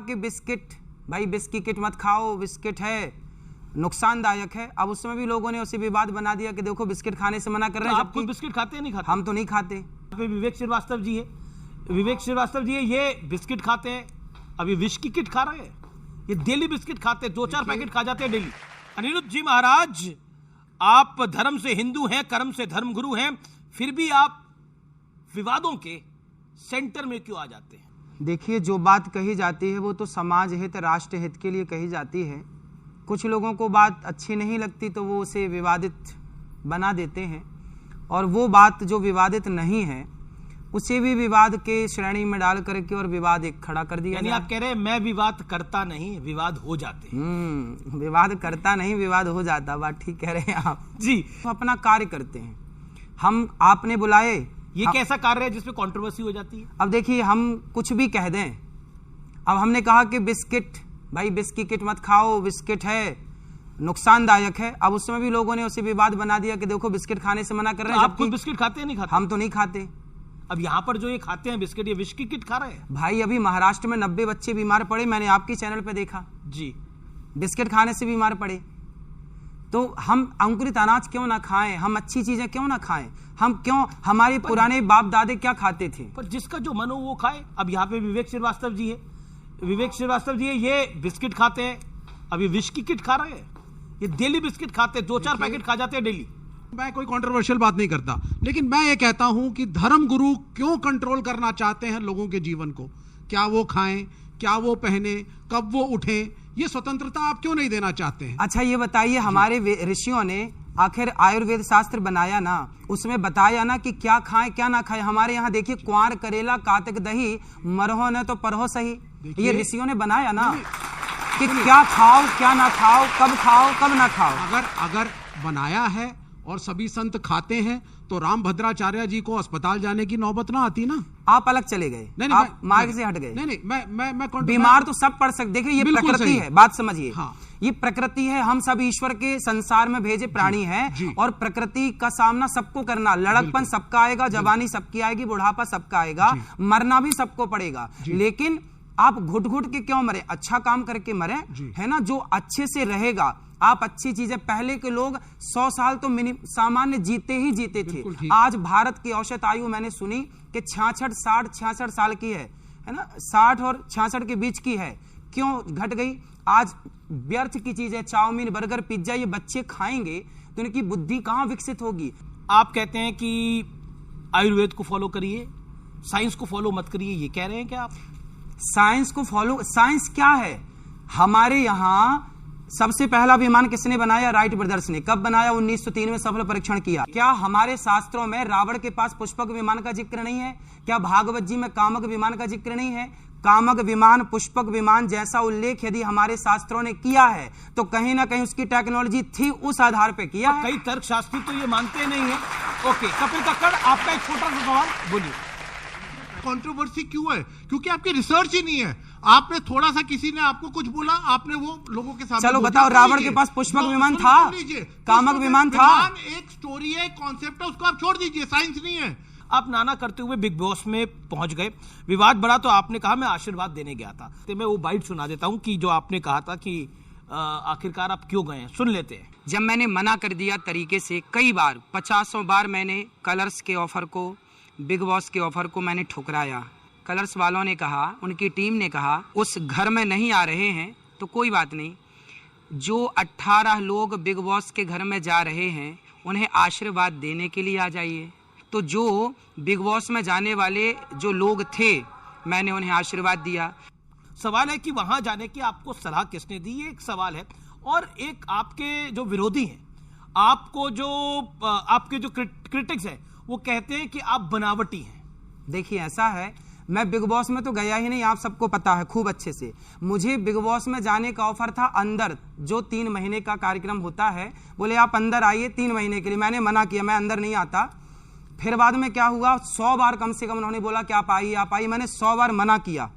कि बिस्किट, भाई बिस्किट मत खाओ, बिस्किट है नुकसानदायक है। अब उस समय भी लोगों ने उसे विवाद बना दिया कि देखो बिस्किट खाने से मना कर रहे हैं। आप खुद बिस्किट खाते हैं नहीं खाते? हम तो नहीं खाते। विवेक श्रीवास्तव जी है, विवेक श्रीवास्तव जी है, ये बिस्किट खाते हैं, अभी विश की किट खा रहे हैं, ये डेली बिस्किट खाते हैं, 2-4 पैकेट खा जाते हैं डेली। अनिरुद्ध जी महाराज, आप धर्म से हिंदू हैं, कर्म से धर्मगुरु हैं, फिर भी आप विवादों के सेंटर में क्यों आ जाते हैं? देखिए, जो बात कही जाती है वो तो समाज हित, राष्ट्र हित के लिए कही जाती है। कुछ लोगों को बात अच्छी नहीं लगती तो वो उसे विवादित बना देते हैं, और वो बात जो विवादित नहीं है उसे भी विवाद के श्रेणी में डाल करके और विवाद एक खड़ा कर दिया। यानी आप कह रहे हैं मैं विवाद करता नहीं, विवाद हो जाते हैं। विवाद करता नहीं, विवाद हो जाता, बात ठीक कह रहे हैं आप जी। तो अपना कार्य करते हैं हम, आपने बुलाए, ये कैसा कार्य है जिसमें कंट्रोवर्सी हो जाती है? अब देखिए, हम कुछ भी कह दें, अब हमने कहा कि बिस्किट, भाई बिस्किट मत खाओ, बिस्किट है नुकसानदायक है। अब उस समय भी लोगों ने उसे विवाद बना दिया कि देखो बिस्किट खाने से मना कर रहे हैं। आप खुद बिस्किट खाते हैं नहीं खाते? हम तो नहीं खाते। अब यहाँ पर जो ये खाते हैं बिस्किट, ये विश की किट खा रहे हैं। भाई अभी महाराष्ट्र में 90 बच्चे बीमार पड़े, मैंने आपके चैनल पे देखा जी, बिस्किट खाने से बीमार पड़े। तो हम अंकुरित अनाज क्यों ना खाएं, हम अच्छी चीजें क्यों ना खाएं, हम क्यों, हमारे पुराने बाप दादे क्या खाते थे? पर जिसका जो मन हो वो खाए। अब यहाँ पे विवेक श्रीवास्तव जी है, विवेक श्रीवास्तव जी है, ये बिस्किट खाते हैं, अभी विश की किट खा रहे हैं, ये डेली बिस्किट खाते हैं, 2-4 पैकेट खा जाते हैं डेली। मैं कोई कंट्रोवर्शियल बात नहीं करता, लेकिन मैं ये कहता हूं कि धर्म गुरु क्यों कंट्रोल करना चाहते हैं लोगों के जीवन को? क्या वो खाएं, क्या वो पहने, कब वो उठें, ये स्वतंत्रता आप क्यों नहीं देना चाहते हैं? अच्छा ये बताइए, हमारे ऋषियों ने आखिर आयुर्वेद शास्त्र बनाया ना, उसमें बताया ना कि क्या खाएं क्या ना खाएं। हमारे यहाँ देखिए, क्वार करेला कातिक दही, मरहो न तो परहो सही, ये ऋषियों ने बनाया ना कि क्या खाओ क्या ना खाओ, कब ना खाओ। अगर बनाया है और सभी संत खाते हैं तो राम भद्राचार्य जी को अस्पताल जाने की नौबत ना आती ना। आप अलग चले गए, नहीं, आप मार्ग से हट गए। नहीं, मैं बीमार तो सब पड़ सकते। देखिए, ये प्रकृति है, बात समझिए। हाँ। ये प्रकृति है, हम सब ईश्वर के संसार में भेजे प्राणी हैं, और प्रकृति का सामना सबको करना। लड़कपन सबका आएगा, जवानी सबकी आएगी, बुढ़ापा सबका आएगा, मरना भी सबको पड़ेगा। लेकिन आप घुट घुट के क्यों मरे? अच्छा काम करके मरे, है ना, जो अच्छे से रहेगा। आप अच्छी चीजें, पहले के लोग 100 साल तो सामान्य जीते ही जीते थे। आज भारत की औसत आयु मैंने सुनी कि 66 साल की है ना, 60 और 66 के बीच की है। क्यों घट गई? आज व्यर्थ की चीजें, चाउमीन, बर्गर, पिज्जा, ये बच्चे खाएंगे तो इनकी बुद्धि कहां विकसित होगी? आप कहते हैं कि आयुर्वेद को फॉलो करिए, साइंस को फॉलो मत करिए, ये कह रहे हैं क्या आप? साइंस को फॉलो, साइंस क्या है? हमारे यहाँ सबसे पहला विमान किसने बनाया? राइट ब्रदर्स ने। कब बनाया? 1903 में सफल परीक्षण किया। क्या हमारे शास्त्रों में रावण के पास पुष्पक विमान का जिक्र नहीं है? क्या भागवत जी में कामक विमान का जिक्र नहीं है? कामक विमान, पुष्पक विमान जैसा उल्लेख यदि हमारे शास्त्रों ने किया है तो कहीं ना कहीं उसकी टेक्नोलॉजी थी, उस आधार पे किया है। कई तर्कशास्त्री तो ये मानते नहीं है। ओके, कपिल कक्कड़, आपका एक छोटा सा सवाल, बोलिए। कंट्रोवर्सी क्यों है? क्योंकि आपकी रिसर्च ही नहीं है। आपने थोड़ा सा, किसी ने आपको कुछ बोला, आपने वो लोगों के सामने, चलो बताओ, रावण के पास पुष्पक विमान था, कामक विमान था, एक स्टोरी है, कॉन्सेप्ट है, उसको आप छोड़ दीजिए, साइंस नहीं है। आप नाना करते हुए बिग बॉस में पहुंच गए, विवाद बढ़ा तो आपने कहा मैं आशीर्वाद देने गया था। तो मैं वो बाइट सुना देता हूं कि जो आपने कहा था कि आखिरकार आप क्यों गए हैं, सुन लेते हैं। जब मैंने मना कर दिया तरीके से, कई बार, 50 बार मैंने कलर्स के ऑफर को, बिग बॉस के ऑफर को मैंने ठुकराया। कलर्स वालों ने कहा, उनकी टीम ने कहा उस घर में नहीं आ रहे हैं तो कोई बात नहीं, जो 18 लोग बिग बॉस के घर में जा रहे हैं उन्हें आशीर्वाद देने के लिए आ जाइए। तो जो बिग बॉस में जाने वाले जो लोग थे, मैंने उन्हें आशीर्वाद दिया। सवाल है कि वहां जाने की आपको सलाह किसने दी, ये एक सवाल है। और एक आपके जो विरोधी हैं, आपको जो आपके जो क्रिटिक्स हैं, वो कहते हैं कि आप बनावटी हैं। देखिए, ऐसा है, मैं बिग बॉस में तो गया ही नहीं, आप सबको पता है खूब अच्छे से। मुझे बिग बॉस में जाने का ऑफर था अंदर, जो 3 महीने का कार्यक्रम होता है। बोले आप अंदर आइए 3 महीने के लिए। मैंने मना किया, मैं अंदर नहीं आता। फिर बाद में क्या हुआ, 100 बार कम से कम उन्होंने बोला कि आप आइए। मैंने 100 बार मना किया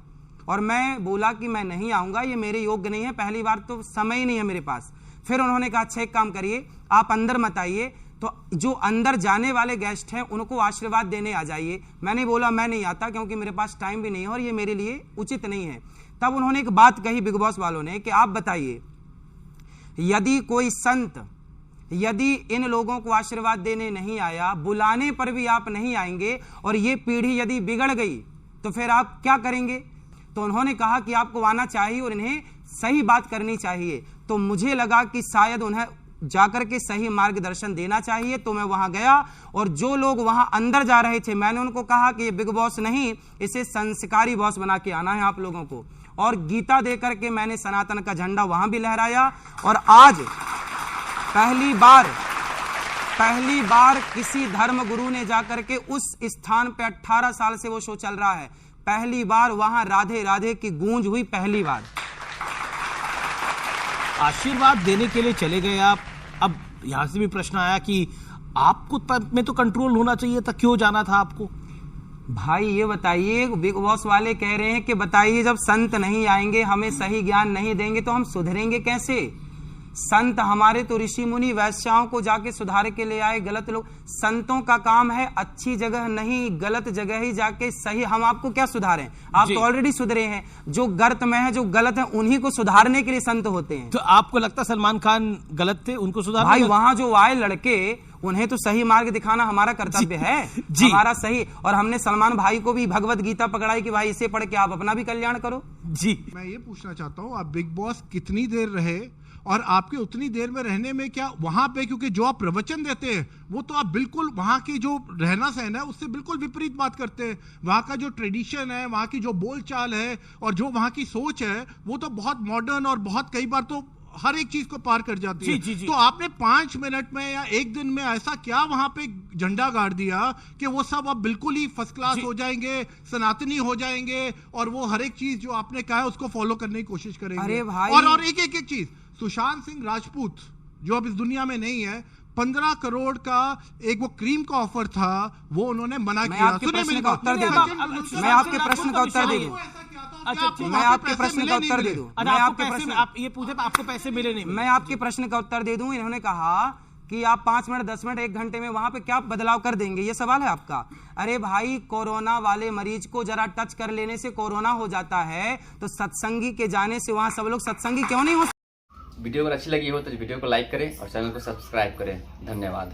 और मैं बोला कि मैं नहीं आऊँगा, ये मेरे योग्य नहीं है, पहली बार तो समय ही नहीं है मेरे पास। फिर उन्होंने कहा अच्छा एक काम करिए, आप अंदर मत आइए, तो जो अंदर जाने वाले गेस्ट हैं उनको आशीर्वाद देने आ जाइए। मैंने बोला मैं नहीं आता, क्योंकि मेरे पास टाइम भी नहीं है और ये मेरे लिए उचित नहीं है। तब उन्होंने एक बात कही बिग बॉस वालों ने कि आप बताइए, यदि कोई संत यदि इन लोगों को आशीर्वाद देने नहीं आया, बुलाने पर भी आप नहीं आएंगे और ये पीढ़ी यदि बिगड़ गई तो फिर आप क्या करेंगे? तो उन्होंने कहा कि आपको आना चाहिए और इन्हें सही बात करनी चाहिए। तो मुझे लगा कि शायद उन्हें जाकर के सही मार्गदर्शन देना चाहिए। तो मैं वहां गया और जो लोग वहां अंदर जा रहे थे, मैंने उनको कहा कि ये बिग बॉस नहीं, इसे संस्कारी बॉस बना के आना है आप लोगों को। और गीता देकर के मैंने सनातन का झंडा वहां भी लहराया। और आज पहली बार किसी धर्म गुरु ने जाकर के उस स्थान पे 18 साल से वो शो चल रहा है, पहली बार वहां राधे राधे की गूंज हुई, पहली बार। आशीर्वाद देने के लिए चले गए आप। अब यहां से भी प्रश्न आया कि आपको तब में तो कंट्रोल होना चाहिए था, क्यों जाना था आपको? भाई ये बताइए, बिग बॉस वाले कह रहे हैं कि बताइए जब संत नहीं आएंगे, हमें सही ज्ञान नहीं देंगे तो हम सुधरेंगे कैसे? संत हमारे तो ऋषि मुनि वैश्याओं को जाके सुधार के ले आए। गलत लोग, संतों का काम है अच्छी जगह नहीं, गलत जगह ही जाके सही। हम आपको क्या सुधारें? आप तो ऑलरेडी सुधरे हैं। जो गर्त में है, जो गलत है, उन्हीं को सुधारने के लिए संत होते हैं। तो आपको लगता सलमान खान गलत थे, उनको सुधार? भाई वहां जो आए लड़के, उन्हें तो सही मार्ग दिखाना हमारा कर्तव्य है, हमारा सही। और हमने सलमान भाई को भी भगवत गीता पकड़ाई कि भाई इसे पढ़ के आप अपना भी कल्याण करो। जी, मैं ये पूछना चाहता हूँ, आप बिग बॉस कितनी देर रहे और आपके उतनी देर में रहने में क्या वहां पे, क्योंकि जो आप प्रवचन देते हैं वो तो आप बिल्कुल वहां की जो रहना सहना है उससे बिल्कुल विपरीत बात करते हैं। वहां का जो ट्रेडिशन है, वहां की जो बोलचाल है और जो वहां की सोच है, वो तो बहुत मॉडर्न और बहुत कई बार तो हर एक चीज को पार कर जाती है। जी। तो आपने 5 मिनट में या एक दिन में ऐसा क्या वहां पे झंडा गाड़ दिया कि वो सब अब बिल्कुल ही फर्स्ट क्लास हो जाएंगे, सनातनी हो जाएंगे और वो हर एक चीज जो आपने कहा है उसको फॉलो करने की कोशिश करेंगे? अरे भाई, और एक चीज, सुशांत सिंह राजपूत जो अब इस दुनिया में नहीं है, 15 करोड़ का एक वो क्रीम का ऑफर था, वो उन्होंने मना किया। मैं आपके प्रश्न का उत्तर दे दूं, मैं आपके प्रश्न का उत्तर दे दूं, मैं आपके प्रश्न का उत्तर दे दूं, मैं आपके प्रश्न, आप ये पूछे आपको पैसे मिले नहीं, मैं आपके प्रश्न का उत्तर दे दूं। इन्होंने कहा कि आप 5 मिनट 10 मिनट 1 घंटे में वहां पे क्या बदलाव कर देंगे, ये सवाल है आपका। अरे भाई, कोरोना वाले मरीज को जरा टच कर लेने से कोरोना हो जाता है, तो सत्संगी के जाने से वहां सब लोग सत्संगी क्यों नहीं हो? वीडियो अगर अच्छी लगी हो तो वीडियो को लाइक करें और चैनल को सब्सक्राइब करें। धन्यवाद।